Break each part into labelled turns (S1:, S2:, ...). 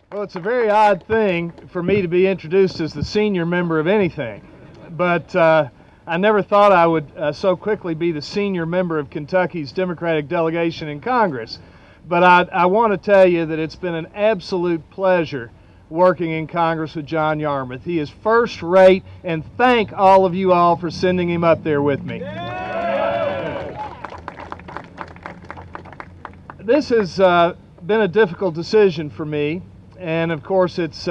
S1: Well, it's a very odd thing for me to be introduced as the senior member of anything, but I never thought I would so quickly be the senior member of Kentucky's Democratic delegation in Congress. But I want to tell you that it's been an absolute pleasure working in Congress with John Yarmouth. He is first rate, and thank all of you all for sending him up there with me. This has been a difficult decision for me. And of course, it's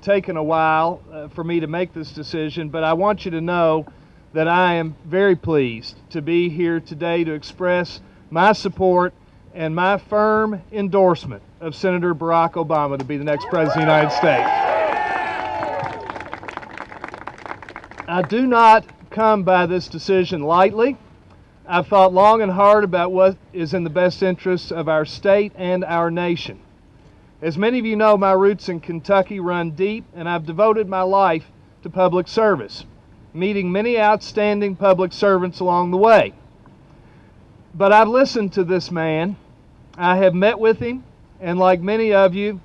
S1: taken a while for me to make this decision, but I want you to know that I am very pleased to be here today to express my support and my firm endorsement of Senator Barack Obama to be the next President of the United States. I do not come by this decision lightly. I've thought long and hard about what is in the best interests of our state and our nation. As many of you know, my roots in Kentucky run deep, and I've devoted my life to public service, meeting many outstanding public servants along the way. But I've listened to this man, I have met with him, and like many of you,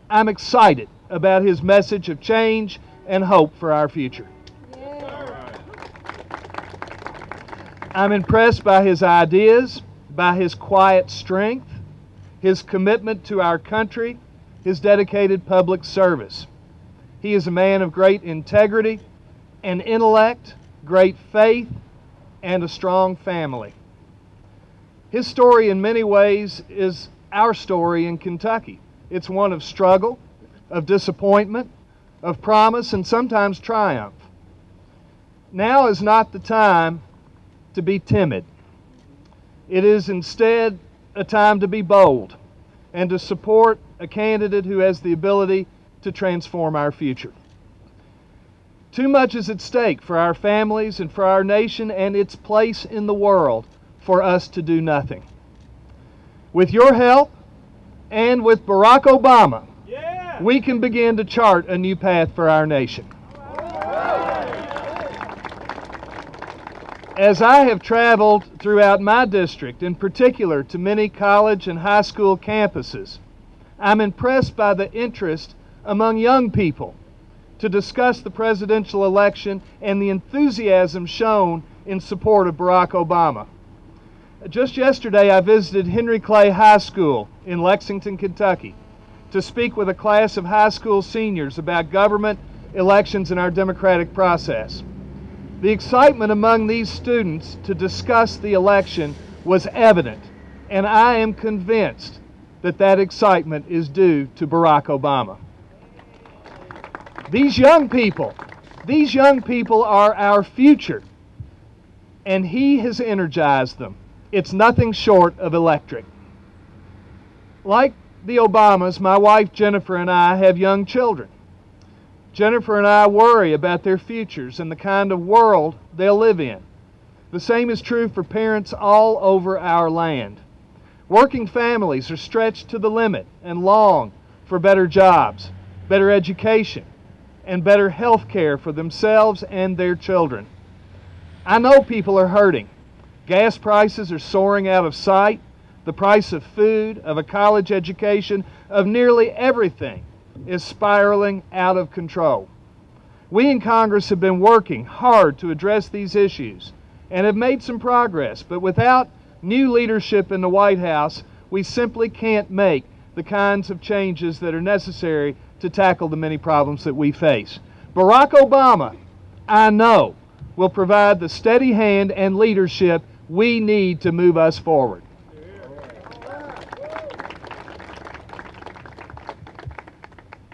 S1: I'm excited about his message of change and hope for our future. I'm impressed by his ideas, by his quiet strength, his commitment to our country, his dedicated public service. He is a man of great integrity and intellect, great faith, and a strong family. His story in many ways is our story in Kentucky. It's one of struggle, of disappointment, of promise, and sometimes triumph. Now is not the time to be timid. It is instead a time to be bold and to support a candidate who has the ability to transform our future. Too much is at stake for our families and for our nation and its place in the world for us to do nothing. With your help and with Barack Obama, we can begin to chart a new path for our nation. As I have traveled throughout my district, in particular to many college and high school campuses, I'm impressed by the interest among young people to discuss the presidential election and the enthusiasm shown in support of Barack Obama. Just yesterday, I visited Henry Clay High School in Lexington, Kentucky, to speak with a class of high school seniors about government, elections, and our democratic process. The excitement among these students to discuss the election was evident, and I am convinced that that excitement is due to Barack Obama. These young people are our future, and he has energized them. It's nothing short of electric. Like the Obamas, my wife Jennifer and I have young children. Jennifer and I worry about their futures and the kind of world they'll live in. The same is true for parents all over our land. Working families are stretched to the limit and long for better jobs, better education, and better health care for themselves and their children. I know people are hurting. Gas prices are soaring out of sight. The price of food, of a college education, of nearly everything is spiraling out of control. We in Congress have been working hard to address these issues and have made some progress, but without new leadership in the White House, we simply can't make the kinds of changes that are necessary to tackle the many problems that we face. Barack Obama, I know, will provide the steady hand and leadership we need to move us forward.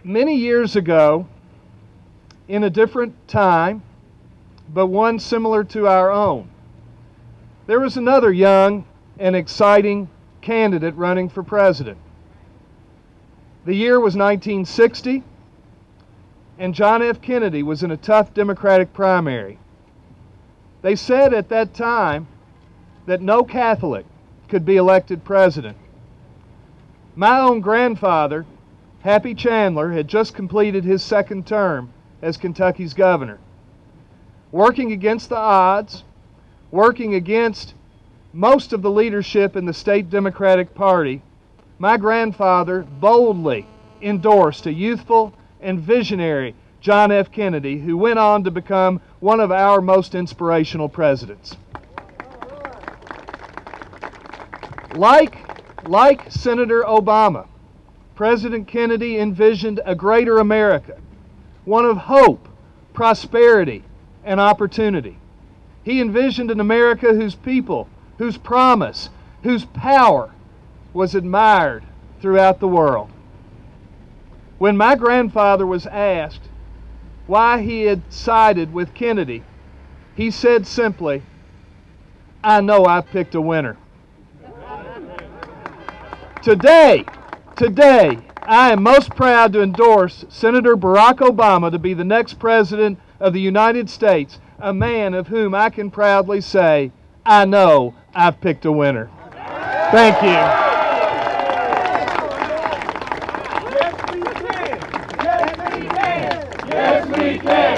S1: Many years ago, in a different time, but one similar to our own, there was another young and exciting candidate running for president. The year was 1960, and John F. Kennedy was in a tough Democratic primary. They said at that time that no Catholic could be elected president. My own grandfather, Happy Chandler, had just completed his second term as Kentucky's governor. Working against the odds, working against most of the leadership in the state Democratic Party, my grandfather boldly endorsed a youthful and visionary John F. Kennedy, who went on to become one of our most inspirational presidents. Like Senator Obama, President Kennedy envisioned a greater America, one of hope, prosperity, and opportunity. He envisioned an America whose people, whose promise, whose power was admired throughout the world. When my grandfather was asked why he had sided with Kennedy, he said simply, "I know I've picked a winner." Today, I am most proud to endorse Senator Barack Obama to be the next President of the United States, a man of whom I can proudly say, I know I've picked a winner. Thank you.
S2: Yes, we can. Yes, we can. Yes, we can.